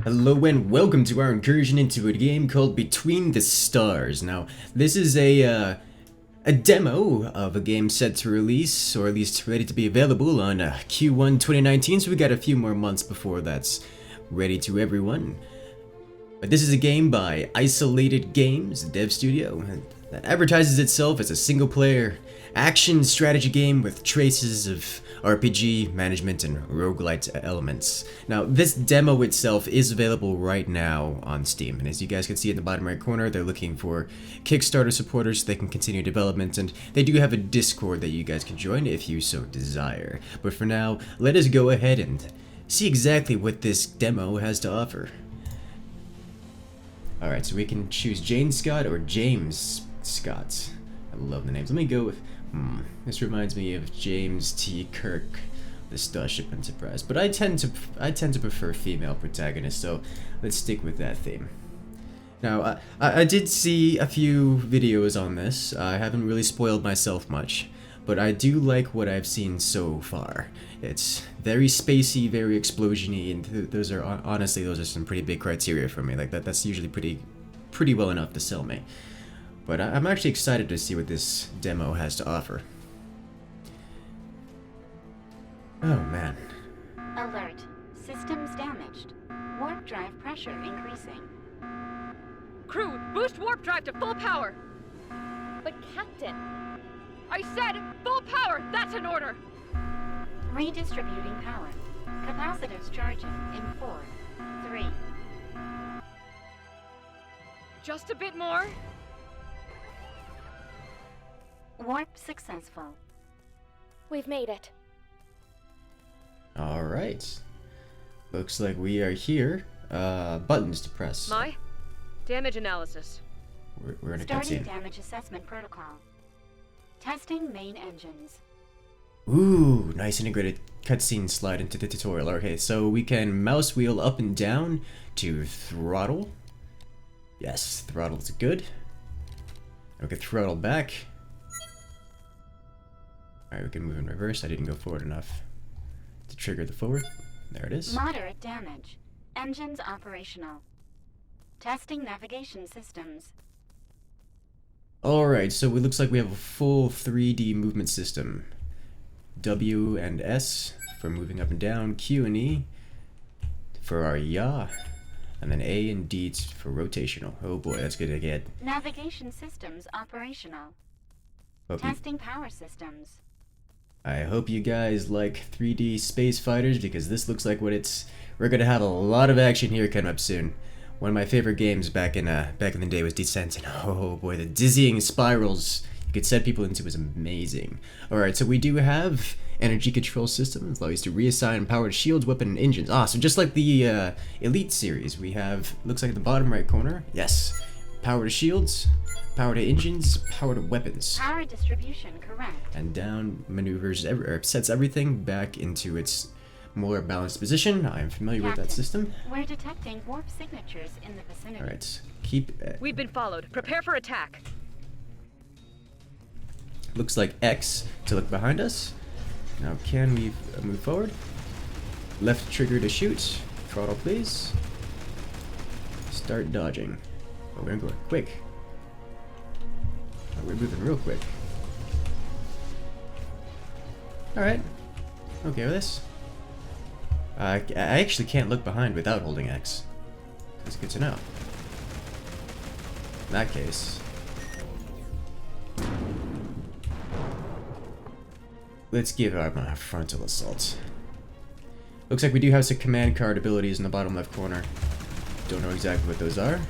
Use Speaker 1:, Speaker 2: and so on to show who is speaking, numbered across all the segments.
Speaker 1: Hello and welcome to our incursion into a game called Between the Stars. Now, this is a demo of a game set to release, or at least ready to be available on Q1 2019, so we got a few more months before that's ready to everyone. But this is a game by Isolated Games, a dev studio, that advertises itself as a single-player action strategy game with traces of RPG, management, and roguelite elements. Now, this demo itself is available right now on Steam, and as you guys can see in the bottom right corner, they're looking for Kickstarter supporters so they can continue development, and they do have a Discord that you guys can join if you so desire. But for now, let us go ahead and see exactly what this demo has to offer. Alright, so we can choose Jane Scott or James Scott. I love the names. Let me go with, this reminds me of James T. Kirk, the Starship Enterprise. But I tend to prefer female protagonists, so let's stick with that theme. Now, I did see a few videos on this. I haven't really spoiled myself much, but I do like what I've seen so far. It's very spacey, very explosion-y, and those are honestly those are some pretty big criteria for me. Like that's usually pretty well enough to sell me. But I'm actually excited to see what this demo has to offer. Oh man.
Speaker 2: Alert. Systems damaged. Warp drive pressure increasing.
Speaker 3: Crew, boost warp drive to full power!
Speaker 4: But Captain...
Speaker 3: I said full power! That's an order!
Speaker 2: Redistributing power. Capacitors charging in 4, 3.
Speaker 3: Just a bit more.
Speaker 2: Warp successful.
Speaker 4: We've made it.
Speaker 1: Alright. Looks like we are here. Buttons to press.
Speaker 3: My damage analysis.
Speaker 1: We're in a
Speaker 2: Starting
Speaker 1: cutscene.
Speaker 2: damage assessment protocol. Testing main engines.
Speaker 1: Ooh, nice integrated cutscene slide into the tutorial. Okay, so we can mouse wheel up and down to throttle. Yes, throttle's good. We can throttle back. Alright, we can move in reverse. I didn't go forward enough to trigger the forward. There it is.
Speaker 2: Moderate damage. Engines operational. Testing navigation systems.
Speaker 1: Alright, so it looks like we have a full 3D movement system. W and S for moving up and down, Q and E for our yaw, and then A and D for rotational. Oh boy, that's good to get.
Speaker 2: Navigation systems operational.
Speaker 1: Hope
Speaker 2: Testing power systems.
Speaker 1: I hope you guys like 3D space fighters, because this looks like what it's. We're gonna have a lot of action here coming up soon. One of my favorite games back in the day was Descent, and oh boy, the dizzying spirals you could set people into was amazing. Alright, so we do have energy control systems, allow you to reassign power to shields, weapon, and engines. Ah, so just like the Elite series, we have, looks like at the bottom right corner, yes, power to shields, power to engines, power to weapons.
Speaker 2: Power distribution correct.
Speaker 1: And down maneuvers, sets everything back into its more balanced position. I'm familiar with that system.
Speaker 2: We're detecting warp signatures in the vicinity.
Speaker 1: Alright, keep...
Speaker 3: We've been followed. Prepare for attack.
Speaker 1: Looks like X to look behind us. Now can we move forward? Left trigger to shoot. Throttle please. Start dodging. Oh, we're going quick. Oh, we're moving real quick. Alright. Okay with this. I actually can't look behind without holding X. That's good to know. In that case, let's give our frontal assault. Looks like we do have some command card abilities in the bottom left corner. Don't know exactly what those are,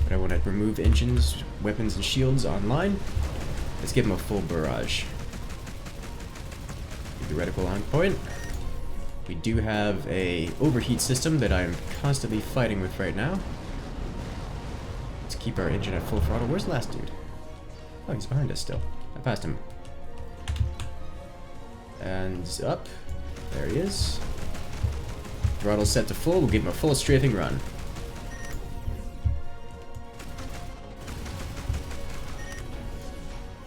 Speaker 1: but I want to remove engines, weapons, and shields online. Let's give them a full barrage. Keep the reticle on point. We do have a overheat system that I'm constantly fighting with right now. Let's keep our engine at full throttle. Where's the last dude? Oh, he's behind us still. I passed him. And up. There he is. Throttle set to full. We'll give him a full strafing run.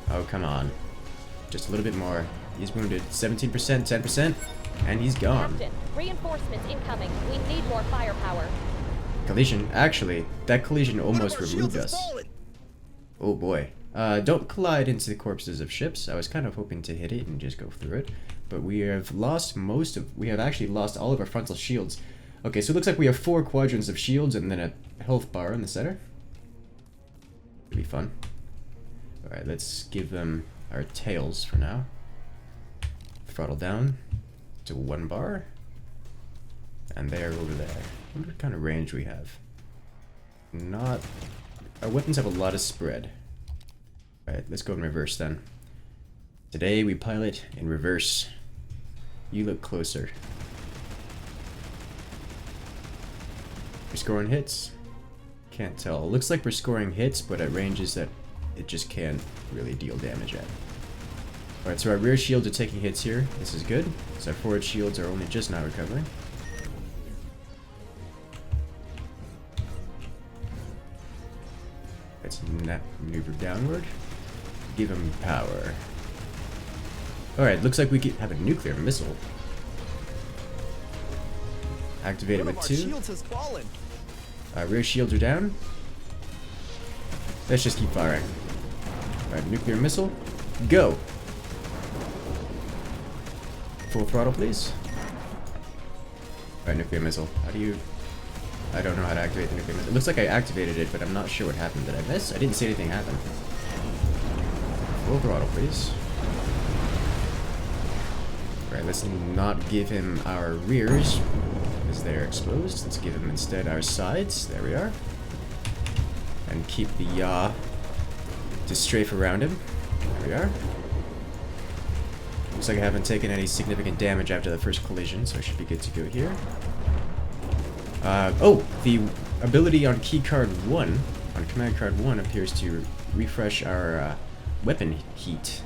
Speaker 1: Oh, come on. Just a little bit more. He's wounded. 17%, 10%. And he's gone.
Speaker 4: Captain, reinforcements incoming. We need more firepower.
Speaker 1: Collision. Actually, that collision almost removed us. Oh boy. Don't collide into the corpses of ships. I was kind of hoping to hit it and just go through it. But we have lost we have actually lost all of our frontal shields. Okay, so it looks like we have 4 quadrants of shields and then a health bar in the center. It'll be fun. Alright, let's give them our tails for now. Throttle down to 1 bar. And they're over there. I wonder what kind of range we have. Not... Our weapons have a lot of spread. Alright, let's go in reverse then. Today we pilot in reverse. You look closer. We're scoring hits? Can't tell. Looks like we're scoring hits, but at ranges that it just can't really deal damage at. Alright, so our rear shields are taking hits here. This is good, because our forward shields are only just now recovering. Let's maneuver downward. Give him power. Alright, looks like we have a nuclear missile. Activate it with 2. Our rear shields are down. Let's just keep firing. Alright, nuclear missile. Go! Full throttle, please. Alright, nuclear missile. How do you... I don't know how to activate the nuclear missile. It looks like I activated it, but I'm not sure what happened. Did I miss? I didn't see anything happen. Full throttle, please. Alright, let's not give him our rears, because they're exposed. Let's give him instead our sides. There we are. And keep the yaw to strafe around him. There we are. Looks like I haven't taken any significant damage after the first collision, so I should be good to go here. Oh, the ability on keycard 1, on command card 1, appears to refresh our weapon heat,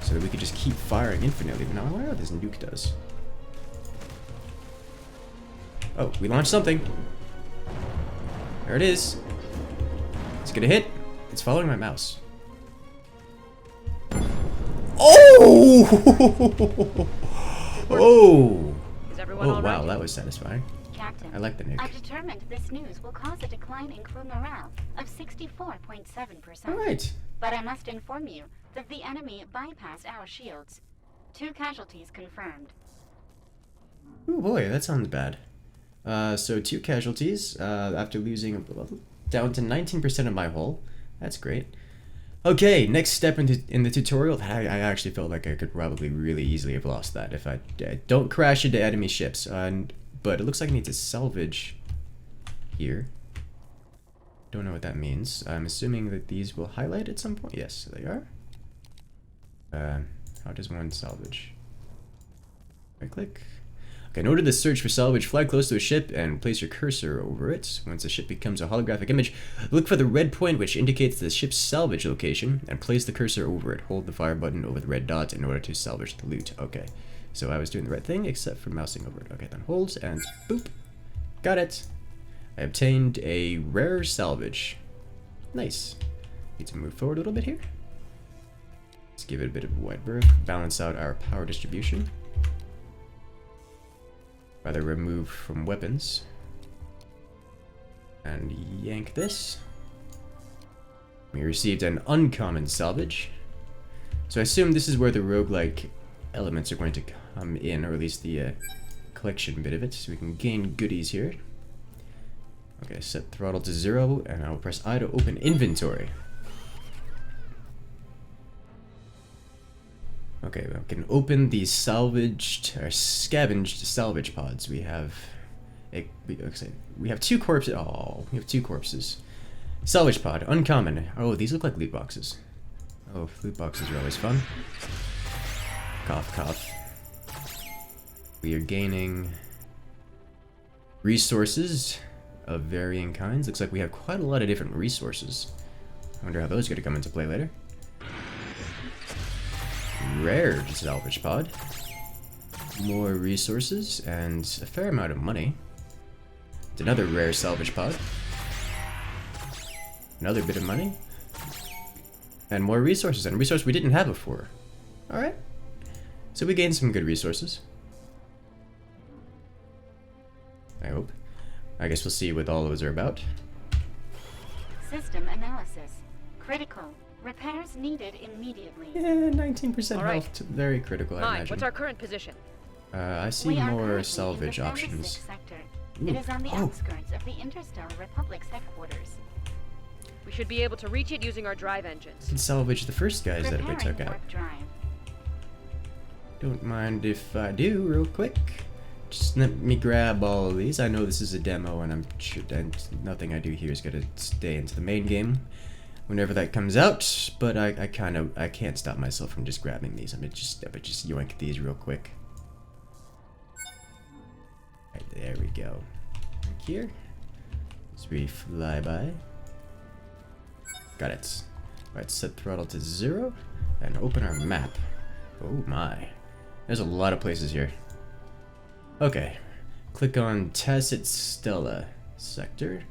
Speaker 1: so that we could just keep firing infinitely. But now I wonder what this nuke does. Oh, we launched something. There it is. It's gonna hit. It's following my mouse. Oh! Oh!
Speaker 3: Is everyone
Speaker 1: Oh
Speaker 3: all
Speaker 1: wow,
Speaker 3: right?
Speaker 1: that was satisfying.
Speaker 2: Captain,
Speaker 1: I like the nuke.
Speaker 2: I've determined this news will cause a decline in crew morale of 64.7%.
Speaker 1: Alright.
Speaker 2: But I must inform you that the enemy bypassed our shields. 2 casualties confirmed.
Speaker 1: Oh boy, that sounds bad. So 2 casualties, after losing down to 19% of my hull. That's great. Okay, next step in the tutorial. I actually felt like I could probably really easily have lost that if I don't crash into enemy ships. But it looks like I need to salvage here. Don't know what that means. I'm assuming that these will highlight at some point. Yes, they are. How does one salvage? Right click. Okay, in order to search for salvage, fly close to a ship and place your cursor over it. Once the ship becomes a holographic image, look for the red point which indicates the ship's salvage location and place the cursor over it. Hold the fire button over the red dot in order to salvage the loot. Okay, so I was doing the right thing except for mousing over it. Okay, then hold and boop. Got it. I obtained a rare salvage. Nice. Need to move forward a little bit here. Let's give it a bit of a wide berth. Balance out our power distribution. Rather remove from weapons. And yank this. We received an uncommon salvage. So I assume this is where the roguelike elements are going to come in, or at least the collection bit of it, so we can gain goodies here. Okay, set throttle to 0, and I'll press I to open inventory. Okay, we can open the salvaged, or scavenged salvage pods. We have we have 2 corpses. Oh, we have 2 corpses. Salvage pod, uncommon. Oh, these look like loot boxes. Oh, loot boxes are always fun. Cough, cough. We are gaining resources of varying kinds. Looks like we have quite a lot of different resources. I wonder how those are going to come into play later. Rare salvage pod. More resources and a fair amount of money. It's another rare salvage pod. Another bit of money. And more resources, and a resource we didn't have before. Alright. So we gained some good resources. I hope. I guess we'll see what all those are about.
Speaker 2: System analysis. Critical. Repairs needed immediately.
Speaker 1: Yeah, 19%
Speaker 3: All right.
Speaker 1: health. Very critical, I
Speaker 3: Mai,
Speaker 1: imagine.
Speaker 3: what's our current position?
Speaker 1: I see
Speaker 2: We are
Speaker 1: more
Speaker 2: currently
Speaker 1: salvage
Speaker 2: in the
Speaker 1: options.
Speaker 2: 36 sector.
Speaker 1: Ooh.
Speaker 2: It is on the
Speaker 1: Oh.
Speaker 2: outskirts of the Interstellar Republic's headquarters.
Speaker 3: We should be able to reach it using our drive
Speaker 1: I
Speaker 3: engines.
Speaker 1: can salvage the first guys that we
Speaker 2: Preparing
Speaker 1: took out.
Speaker 2: warp drive.
Speaker 1: Don't mind if I do, real quick. Just let me grab all of these. I know this is a demo, and nothing I do here is gonna stay into the main game whenever that comes out. But I can't stop myself from just grabbing these. I'm gonna just yoink these real quick. Right, there we go. Right here, as we fly by. Got it. Alright, set throttle to 0 and open our map. Oh my. There's a lot of places here. Okay. Click on Tacit Stella sector.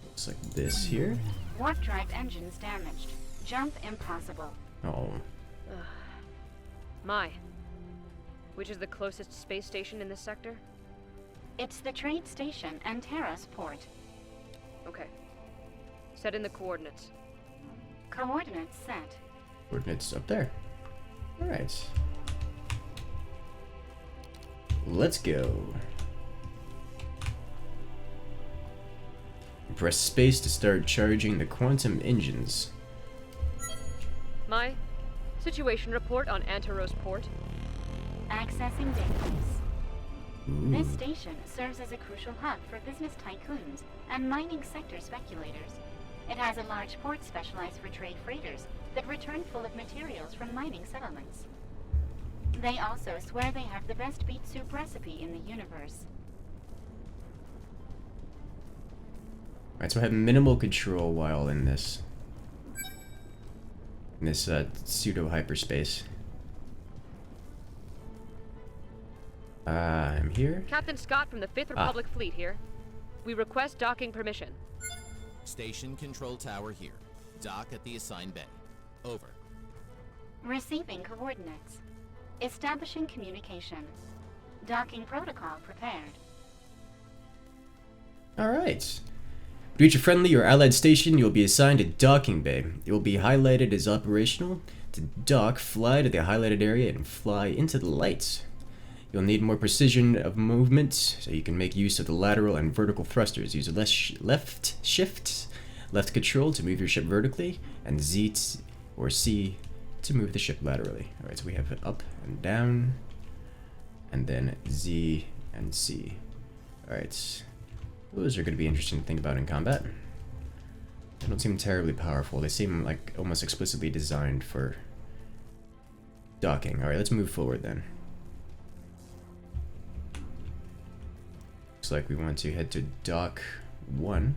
Speaker 1: Looks like this here.
Speaker 2: Warp drive engines damaged. Jump impossible.
Speaker 1: Oh.
Speaker 3: Mai, which is the closest space station in this sector?
Speaker 2: It's the trade station and Terra's port.
Speaker 3: Okay. Set in the coordinates.
Speaker 2: Coordinates set.
Speaker 1: Coordinates up there. Alright. Let's go. Press space to start charging the quantum engines.
Speaker 3: Mai, situation report on Antaros port.
Speaker 2: Accessing database.
Speaker 1: Ooh.
Speaker 2: This station serves as a crucial hub for business tycoons and mining sector speculators. It has a large port specialized for trade freighters that return full of materials from mining settlements. They also swear they have the best beet soup recipe in the universe.
Speaker 1: Alright, so I have minimal control while in this pseudo hyperspace. I'm here.
Speaker 3: Captain Scott from the 5th Republic Fleet here. We request docking permission.
Speaker 5: Station control tower here. Dock at the assigned bay. Over.
Speaker 2: Receiving coordinates. Establishing communication. Docking protocol prepared.
Speaker 1: Alright. To reach a friendly or allied station, you'll be assigned a docking bay. It will be highlighted as operational. To dock, fly to the highlighted area and fly into the lights. You'll need more precision of movement, so you can make use of the lateral and vertical thrusters. Use left shift, left control to move your ship vertically, and Z or C to move the ship laterally. Alright, so we have up and down, and then Z and C. Alright, those are going to be interesting to think about in combat. They don't seem terribly powerful. They seem like almost explicitly designed for docking. Alright, let's move forward then. Looks like we want to head to dock 1.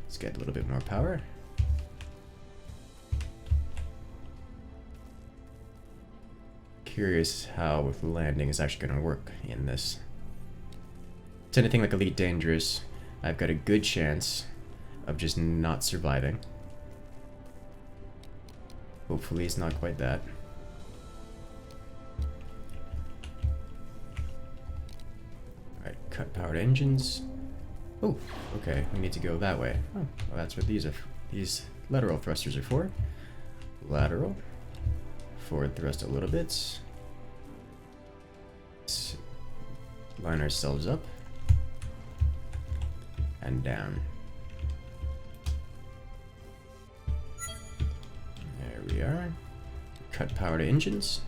Speaker 1: Let's get a little bit more power. Curious how landing is actually going to work in this. It's anything like Elite Dangerous, I've got a good chance of just not surviving. Hopefully it's not quite that. Alright, cut powered engines. Oh, okay, we need to go that way. Oh, well, that's what these lateral thrusters are for. Lateral. Forward thrust a little bit. Let's line ourselves up. And down. There we are. Cut power to engines.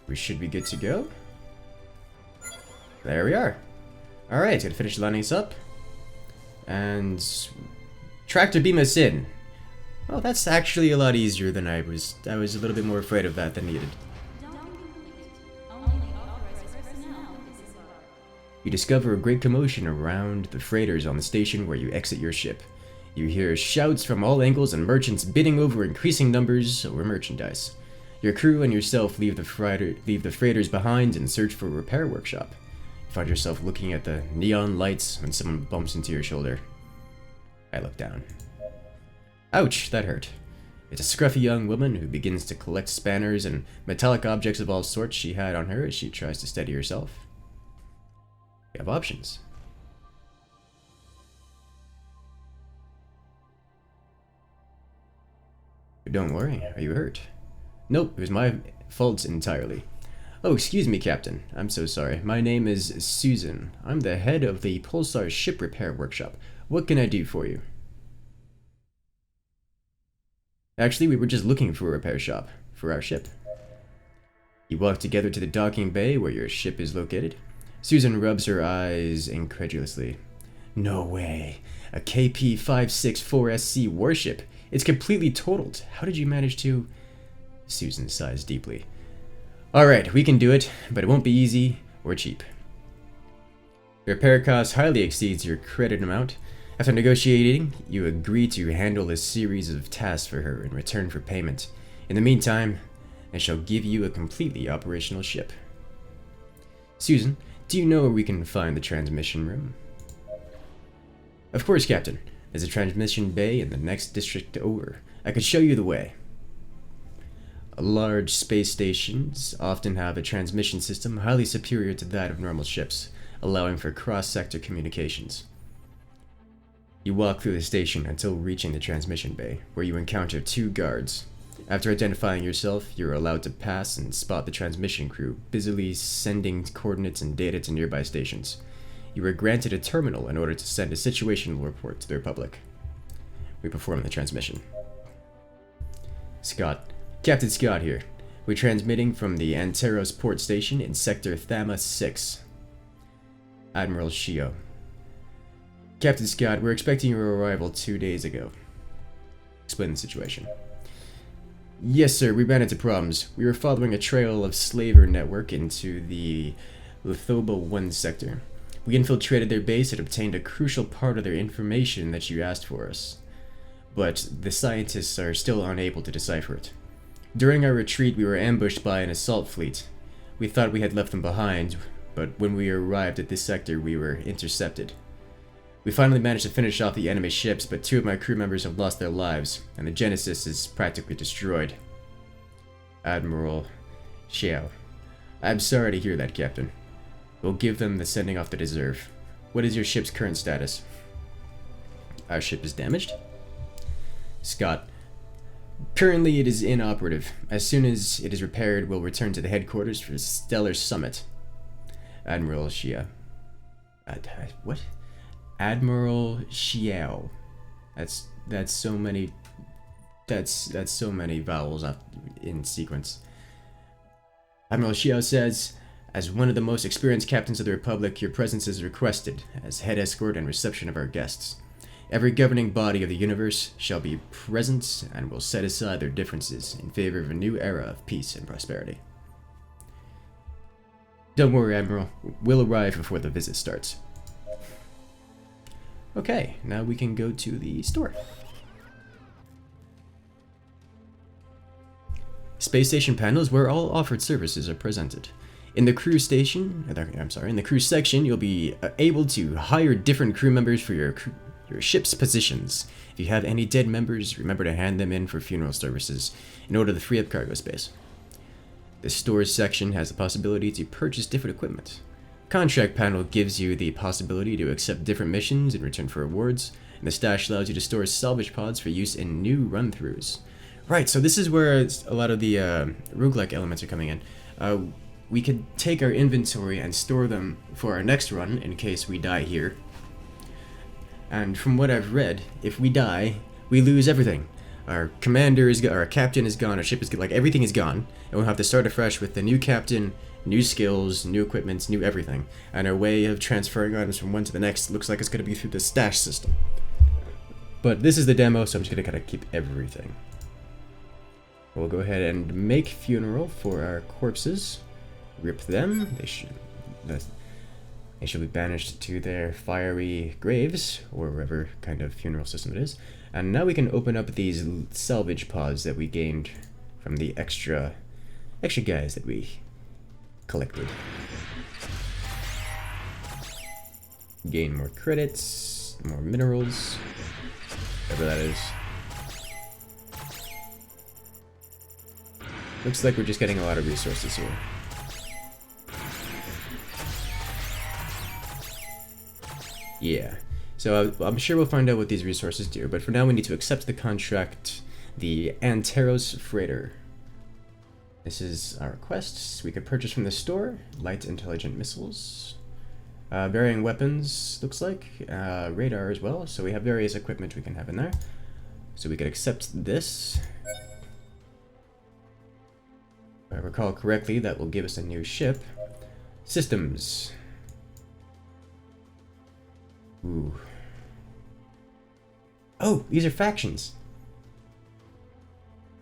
Speaker 1: We should be good to go. There we are. Alright, gonna finish lining this up. And tractor beam us in. Well, that's actually a lot easier than I was a little bit more afraid of that than needed. You discover a great commotion around the freighters on the station where you exit your ship. You hear shouts from all angles and merchants bidding over increasing numbers over merchandise. Your crew and yourself leave the freighters behind and search for a repair workshop. You find yourself looking at the neon lights when someone bumps into your shoulder. I look down. Ouch, that hurt. It's a scruffy young woman who begins to collect spanners and metallic objects of all sorts she had on her as she tries to steady herself. We have options. Don't worry, are you hurt? Nope, it was my fault entirely. Oh, excuse me, Captain. I'm so sorry. My name is Susan. I'm the head of the Pulsar Ship Repair Workshop. What can I do for you? Actually, we were just looking for a repair shop for our ship. You walk together to the docking bay where your ship is located. Susan rubs her eyes incredulously. No way. A KP-564SC warship. It's completely totaled. How did you manage to... Susan sighs deeply. Alright, we can do it, but it won't be easy or cheap. The repair cost highly exceeds your credit amount. After negotiating, you agree to handle a series of tasks for her in return for payment. In the meantime, I shall give you a completely operational ship. Susan, do you know where we can find the transmission room? Of course, Captain. There's a transmission bay in the next district over. I could show you the way. Large space stations often have a transmission system highly superior to that of normal ships, allowing for cross-sector communications. You walk through the station until reaching the transmission bay, where you encounter 2 guards. After identifying yourself, you're allowed to pass and spot the transmission crew, busily sending coordinates and data to nearby stations. You were granted a terminal in order to send a situational report to the Republic. We perform the transmission. Scott. Captain Scott here. We're transmitting from the Anteros port station in Sector Thama 6. Admiral Shio. Captain Scott, we're expecting your arrival 2 days ago. Explain the situation. Yes, sir, we ran into problems. We were following a trail of slaver network into the Lithoba 1 sector. We infiltrated their base and obtained a crucial part of their information that you asked for us. But the scientists are still unable to decipher it. During our retreat, we were ambushed by an assault fleet. We thought we had left them behind, but when we arrived at this sector, we were intercepted. We finally managed to finish off the enemy ships, but 2 of my crew members have lost their lives, and the Genesis is practically destroyed. Admiral Xiao. I'm sorry to hear that, Captain. We'll give them the sending off they deserve. What is your ship's current status? Our ship is damaged? Scott. Currently it is inoperative. As soon as it is repaired, we'll return to the headquarters for the Stellar Summit. Admiral Xia. What? Admiral Xiao. That's so many. That's so many vowels in sequence. Admiral Xiao says, as one of the most experienced captains of the Republic, your presence is requested as head escort and reception of our guests. Every governing body of the universe shall be present and will set aside their differences in favor of a new era of peace and prosperity. Don't worry, Admiral. We'll arrive before the visit starts. Okay, now we can go to the store. Space station panels where all offered services are presented. In the crew section, you'll be able to hire different crew members for your ship's positions. If you have any dead members, remember to hand them in for funeral services in order to free up cargo space. The stores section has the possibility to purchase different equipment. Contract panel gives you the possibility to accept different missions in return for rewards, and the stash allows you to store salvage pods for use in new run-throughs. Right, so this is where a lot of the roguelike elements are coming in. We could take our inventory and store them for our next run in case we die here. And from what I've read, if we die, we lose everything. Our commander is gone, our captain is gone, our ship is gone, like everything is gone, and we'll have to start afresh with the new captain, new skills, new equipment, new everything. And our way of transferring items from one to the next looks like it's going to be through the stash system. But this is the demo, so I'm just going to kind of keep everything. We'll go ahead and make funeral for our corpses. Rip them. They should be banished to their fiery graves, or whatever kind of funeral system it is. And now we can open up these salvage pods that we gained from the extra guys that we collected. Gain more credits, more minerals, whatever that is. Looks like we're just getting a lot of resources here. Yeah. So I'm sure we'll find out what these resources do, but for now we need to accept the contract, the Anteros Freighter. This is our quest. We could purchase from the store, light intelligent missiles, varying weapons, looks like, radar as well, so we have various equipment we can have in there. So we could accept this. If I recall correctly, that will give us a new ship. Systems. Ooh. Oh, these are factions.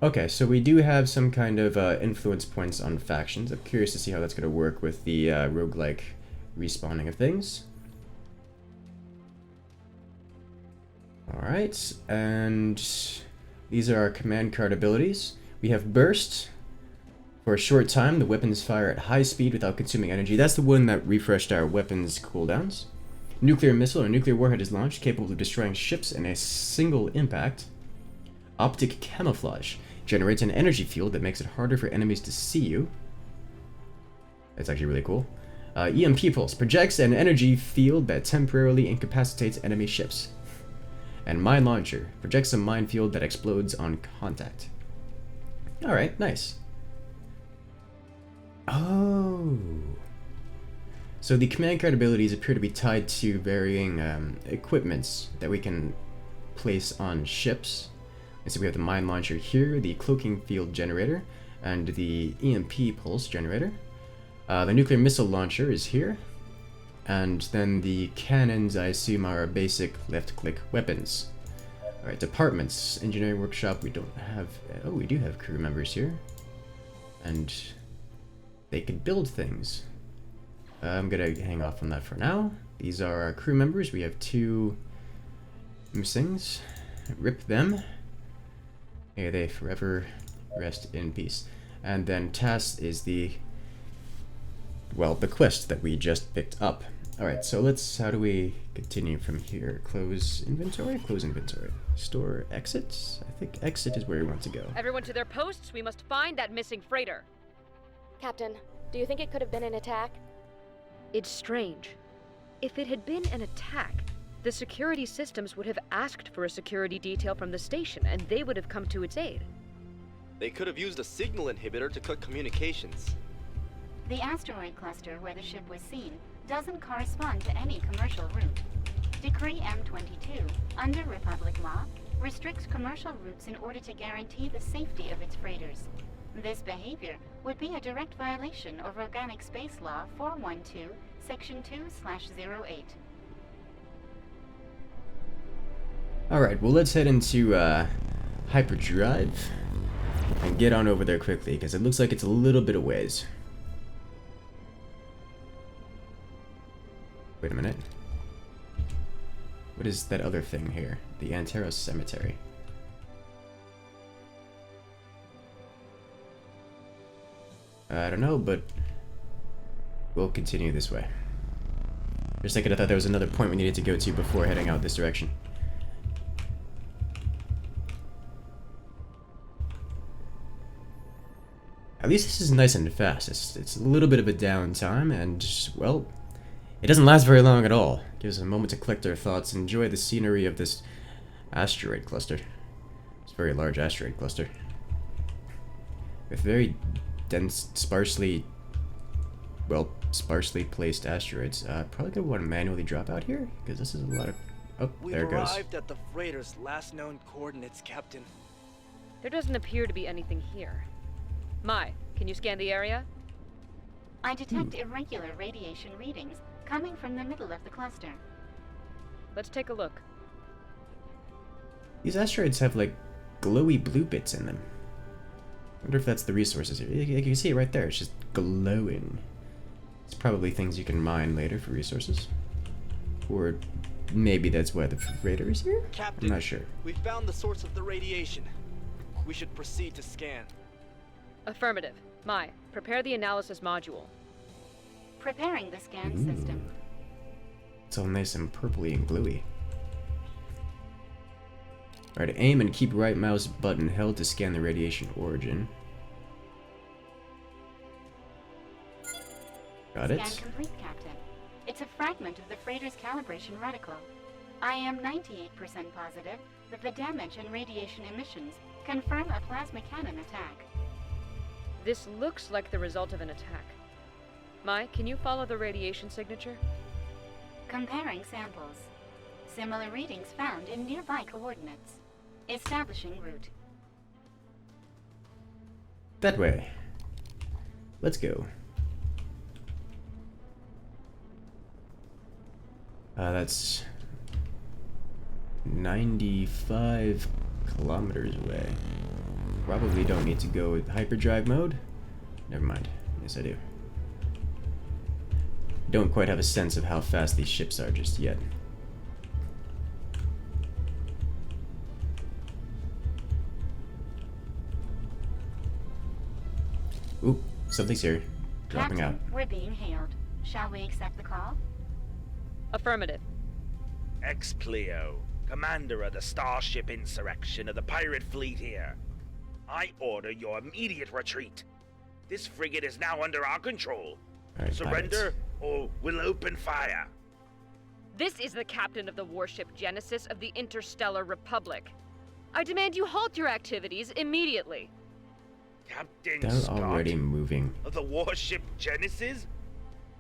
Speaker 1: Okay, so we do have some kind of influence points on factions. I'm curious to see how that's going to work with the roguelike respawning of things. Alright, and these are our command card abilities. We have Burst. For a short time, the weapons fire at high speed without consuming energy. That's the one that refreshed our weapons cooldowns. Nuclear missile or nuclear warhead is launched, capable of destroying ships in a single impact. Optic camouflage generates an energy field that makes it harder for enemies to see you. That's actually really cool. EMP pulse projects an energy field that temporarily incapacitates enemy ships. And mine launcher projects a minefield that explodes on contact. Alright, nice. Oh. So the command card abilities appear to be tied to varying equipments that we can place on ships. And so we have the mine launcher here, the cloaking field generator, and the EMP pulse generator. The nuclear missile launcher is here. And then the cannons, I assume, are basic left-click weapons. Alright, departments. Engineering workshop, we don't have... Oh, we do have crew members here. And they can build things. I'm gonna hang off on that for now. These are our crew members. We have 2 missings. Rip them. May they forever rest in peace. And then task is the... well, the quest that we just picked up. Alright, so let's... how do we continue from here? Close inventory? Close inventory. Store exit? I think exit is where we want to go.
Speaker 3: Everyone to their posts. We must find that missing freighter.
Speaker 4: Captain, do you think it could have been an attack?
Speaker 3: It's strange. If it had been an attack, the security systems would have asked for a security detail from the station, and they would have come to its aid.
Speaker 6: They could have used a signal inhibitor to cut communications.
Speaker 2: The asteroid cluster where the ship was seen doesn't correspond to any commercial route. Decree M22, under Republic law, restricts commercial routes in order to guarantee the safety of its freighters. This behavior would be a direct violation of Organic Space Law 412, Section 2/08.
Speaker 1: Alright, well let's head into hyperdrive and get on over there quickly, because it looks like it's a little bit of ways. Wait a minute. What is that other thing here? The Anteros Cemetery. I don't know, but we'll continue this way. For a second I thought there was another point we needed to go to before heading out this direction. At least this is nice and fast. It's a little bit of a downtime, and, well, it doesn't last very long at all. It gives us a moment to collect our thoughts and enjoy the scenery of this asteroid cluster. It's a very large asteroid cluster. With very dense, sparsely placed asteroids. Probably gonna want to manually drop out here, because this is a lot of... oh, there it goes.
Speaker 7: We've arrived at the freighter's last known coordinates, Captain.
Speaker 3: There doesn't appear to be anything here. Mai, can you scan the area?
Speaker 2: I detect irregular radiation readings coming from the middle of the cluster.
Speaker 3: Let's take a look.
Speaker 1: These asteroids have, like, glowy blue bits in them. I wonder if that's the resources here. You can see it right there. It's just glowing. It's probably things you can mine later for resources. Or maybe that's why the freighter is here?
Speaker 7: Captain,
Speaker 1: I'm not sure.
Speaker 7: We found the source of the radiation. We should proceed to scan.
Speaker 3: Affirmative. Mai, prepare the analysis module.
Speaker 2: Preparing the scan
Speaker 1: Ooh.
Speaker 2: system.
Speaker 1: It's all nice and purpley and gluey. Alright, aim and keep right mouse button held to scan the radiation origin. Got it.
Speaker 2: Scan complete, Captain. It's a fragment of the freighter's calibration reticle. I am 98% positive that the damage and radiation emissions confirm a plasma cannon attack.
Speaker 3: This looks like the result of an attack. Mai, can you follow the radiation signature?
Speaker 2: Comparing samples. Similar readings found in nearby coordinates. Establishing route.
Speaker 1: That way. Let's go. That's 95 kilometers away. Probably don't need to go with hyperdrive mode. Never mind. Yes, I do. Don't quite have a sense of how fast these ships are just yet. Oop, something's here. Dropping
Speaker 2: Captain,
Speaker 1: out.
Speaker 2: we're being hailed. Shall we accept the call?
Speaker 3: Affirmative.
Speaker 8: Ex-Pleo, commander of the Starship Insurrection of the pirate fleet here. I order your immediate retreat. This frigate is now under our control.
Speaker 1: Alright,
Speaker 8: Surrender, or we'll open fire.
Speaker 3: This is the captain of the warship Genesis of the Interstellar Republic. I demand you halt your activities immediately.
Speaker 8: Captain
Speaker 1: They're
Speaker 8: Scott
Speaker 1: already moving.
Speaker 8: of the warship Genesis?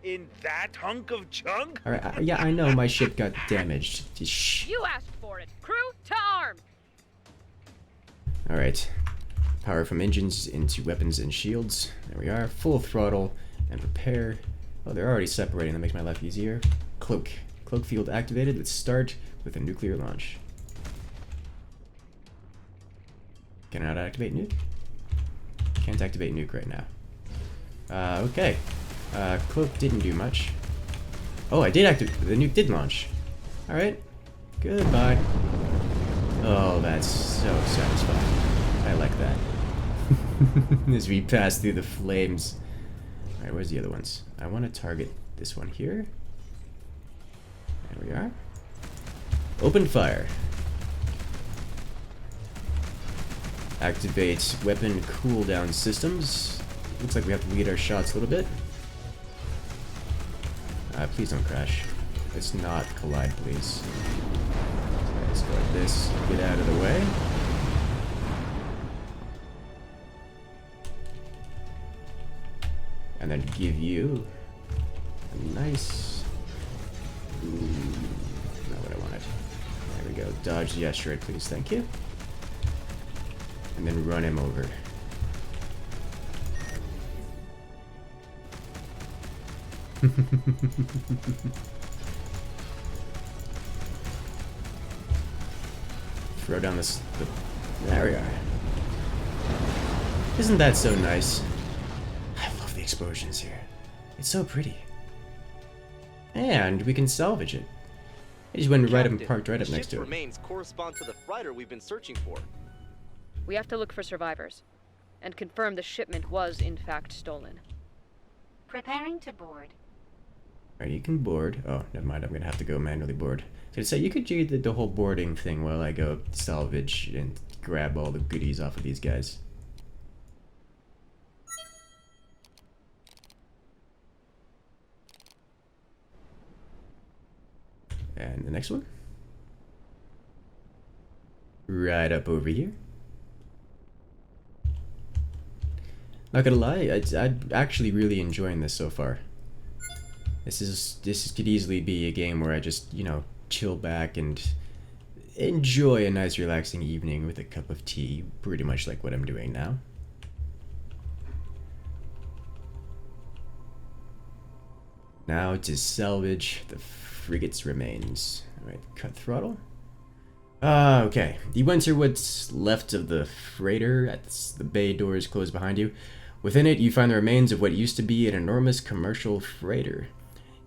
Speaker 8: In that hunk of junk?
Speaker 1: Alright, yeah, I know my ship got damaged. Just shh.
Speaker 3: You asked for it. Crew to arm!
Speaker 1: Alright. Power from engines into weapons and shields. There we are. Full throttle and prepare. Oh, they're already separating. That makes my life easier. Cloak. Cloak field activated. Let's start with a nuclear launch. Cannot activate nuke? Can't activate nuke right now. Okay. Cloak didn't do much. Oh, I did activate. The nuke did launch. Alright. Goodbye. Oh, that's so satisfying. I like that. As we pass through the flames. Alright, where's the other ones? I want to target this one here. There we are. Open fire. Activate weapon cooldown systems. Looks like we have to lead our shots a little bit. Please don't crash. Let's not collide, please. Okay, let's go like this. Get out of the way. And then give you a nice... Ooh, not what I wanted. There we go. Dodge the asteroid, please. Thank you. And then run him over. Throw down this... there we are. Isn't that so nice? I love the explosions here. It's so pretty. And we can salvage it. I just went right up and
Speaker 6: Captain,
Speaker 1: parked right up
Speaker 6: the
Speaker 1: next
Speaker 6: ship's
Speaker 1: to it.
Speaker 6: remains correspond to the freighter we've been searching for.
Speaker 3: We have to look for survivors and confirm the shipment was in fact stolen.
Speaker 2: Preparing to board.
Speaker 1: Alright, you can board. Oh, never mind. I'm gonna have to go manually board. So to say, you could do the whole boarding thing while I go salvage and grab all the goodies off of these guys. And the next one? Right up over here. Not gonna lie, I'm actually really enjoying this so far. This could easily be a game where I just, you know, chill back and enjoy a nice relaxing evening with a cup of tea, pretty much like what I'm doing now. Now to salvage the frigate's remains. Alright, cut throttle. Okay. You enter what's left of the freighter as the bay doors close behind you. Within it, you find the remains of what used to be an enormous commercial freighter.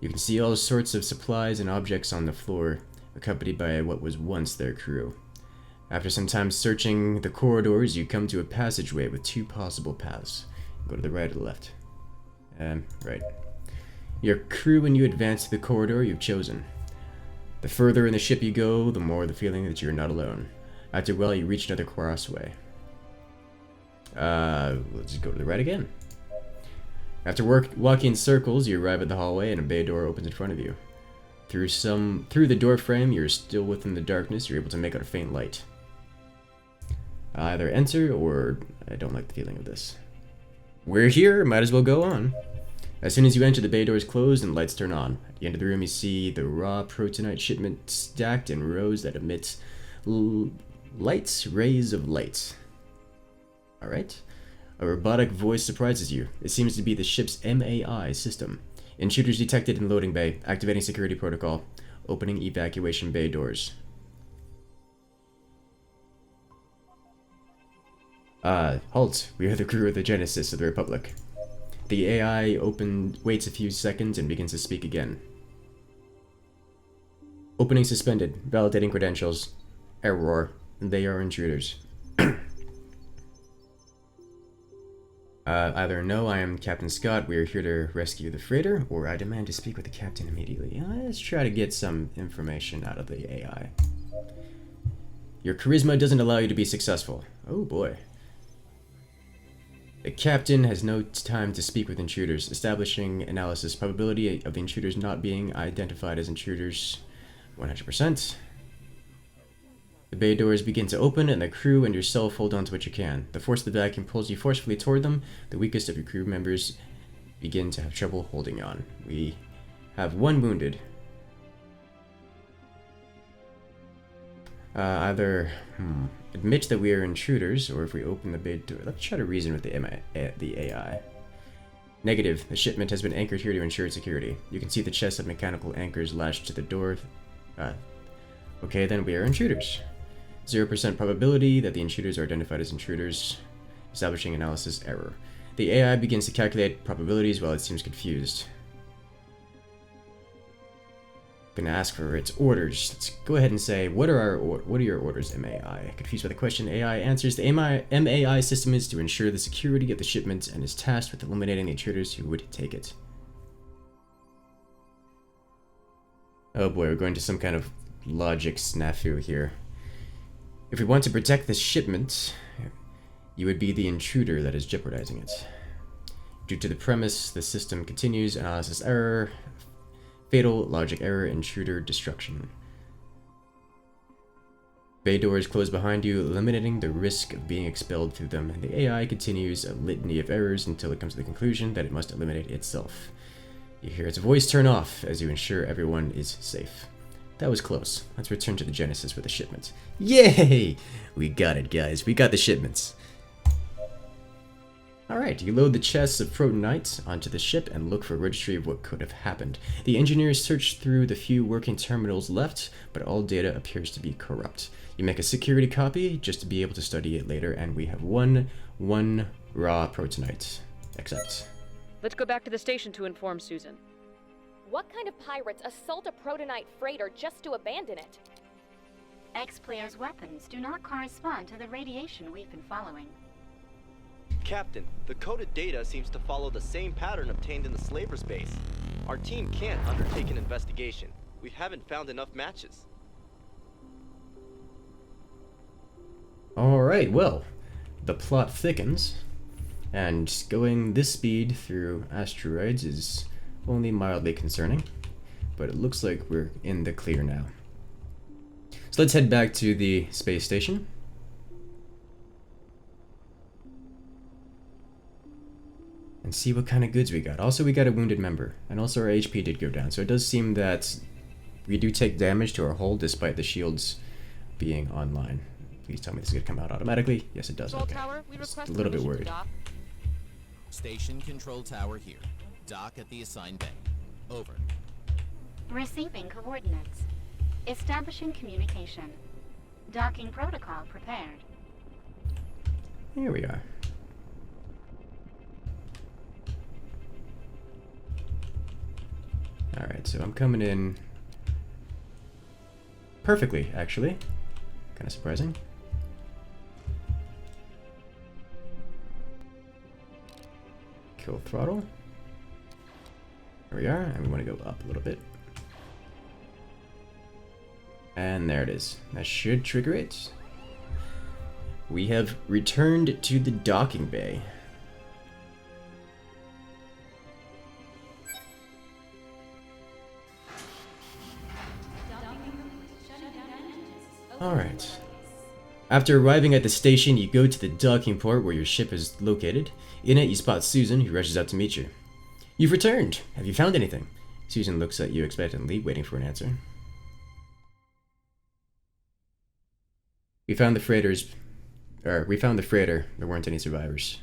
Speaker 1: You can see all sorts of supplies and objects on the floor, accompanied by what was once their crew. After some time searching the corridors, you come to a passageway with two possible paths. Go to the right or the left. Right. Your crew and you advance to the corridor you've chosen. The further in the ship you go, the more the feeling that you're not alone. After a while, you reach another crossway. Let's go to the right again. After walking in circles, you arrive at the hallway and a bay door opens in front of you. Through the door frame, you're still within the darkness. You're able to make out a faint light. Either enter or I don't like the feeling of this. We're here, might as well go on. As soon as you enter, the bay doors close and lights turn on. At the end of the room, you see the raw protonite shipment stacked in rows that emit rays of light. Alright. A robotic voice surprises you. It seems to be the ship's MAI system. Intruders detected in loading bay. Activating security protocol. Opening evacuation bay doors. Halt. We are the crew of the Genesis of the Republic. The AI waits a few seconds and begins to speak again. Opening suspended. Validating credentials. Error. They are intruders. Either no, I am Captain Scott, we are here to rescue the freighter, or I demand to speak with the captain immediately. Let's try to get some information out of the AI. Your charisma doesn't allow you to be successful. Oh boy. The captain has no time to speak with intruders. Establishing analysis. Probability of the intruders not being identified as intruders 100%. The bay doors begin to open, and the crew and yourself hold on to what you can. The force of the vacuum pulls you forcefully toward them. The weakest of your crew members begin to have trouble holding on. We have one wounded. Either admit that we are intruders, or if we open the bay door. Let's try to reason with the AI. Negative. The shipment has been anchored here to ensure security. You can see the chest of mechanical anchors lashed to the door. Okay, then we are intruders. 0% probability that the intruders are identified as intruders. Establishing analysis error. The AI begins to calculate probabilities while it seems confused. Gonna ask for its orders. Let's go ahead and say, what are your orders, MAI? Confused by the question, AI answers, the MAI system is to ensure the security of the shipment and is tasked with eliminating the intruders who would take it. Oh boy, we're going to some kind of logic snafu here. If we want to protect the shipment, you would be the intruder that is jeopardizing it. Due to the premise, the system continues, analysis error, fatal, logic error, intruder destruction. Bay doors close behind you, eliminating the risk of being expelled through them. The AI continues a litany of errors until it comes to the conclusion that it must eliminate itself. You hear its voice turn off as you ensure everyone is safe. That was close. Let's return to the Genesis with the shipment. Yay! We got it, guys. We got the shipments. Alright, you load the chests of protonite onto the ship and look for a registry of what could have happened. The engineers search through the few working terminals left, but all data appears to be corrupt. You make a security copy just to be able to study it later, and we have one raw protonite. Accept.
Speaker 3: Let's go back to the station to inform Susan.
Speaker 4: What kind of pirates assault a protonite freighter just to abandon it?
Speaker 2: X-Player's weapons do not correspond to the radiation we've been following.
Speaker 6: Captain, the coded data seems to follow the same pattern obtained in the slaver's base. Our team can't undertake an investigation. We haven't found enough matches.
Speaker 1: Alright, well, the plot thickens, and going this speed through asteroids is only mildly concerning, but it looks like we're in the clear now. So let's head back to the space station. And see what kind of goods we got. Also, we got a wounded member, and also our HP did go down, so it does seem that we do take damage to our hull despite the shields being online. Please tell me this is going to come out automatically. Yes, it does. Okay. Just a little bit worried.
Speaker 5: Station control tower here. Dock at the assigned bay. Over.
Speaker 2: Receiving coordinates. Establishing communication. Docking protocol prepared.
Speaker 1: Here we are. Alright, so I'm coming in perfectly, actually. Kind of surprising. Kill throttle. There we are, and we want to go up a little bit. And there it is. That should trigger it. We have returned to the docking bay. Alright. After arriving at the station, you go to the docking port where your ship is located. In it, you spot Susan, who rushes out to meet you. You've returned! Have you found anything? Susan looks at you expectantly, waiting for an answer. We found the freighter. There weren't any survivors.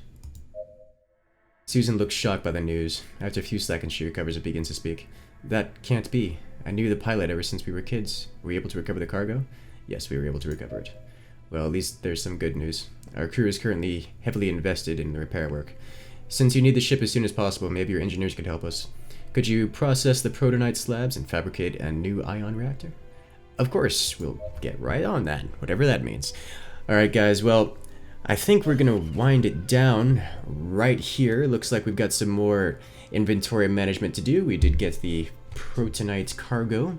Speaker 1: Susan looks shocked by the news. After a few seconds, she recovers and begins to speak. That can't be. I knew the pilot ever since we were kids. Were we able to recover the cargo? Yes, we were able to recover it. Well, at least there's some good news. Our crew is currently heavily invested in the repair work. Since you need the ship as soon as possible, maybe your engineers could help us. Could you process the protonite slabs and fabricate a new ion reactor? Of course, we'll get right on that, whatever that means. Alright guys, well, I think we're gonna wind it down right here. Looks like we've got some more inventory management to do. We did get the protonite cargo.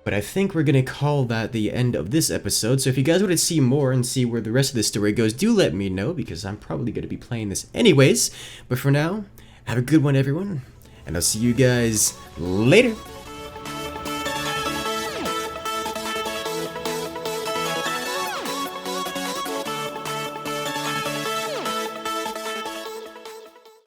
Speaker 1: But I think we're gonna call that the end of this episode. So if you guys want to see more and see where the rest of the story goes, do let me know, because I'm probably gonna be playing this anyways. But for now, have a good one everyone, and I'll see you guys later.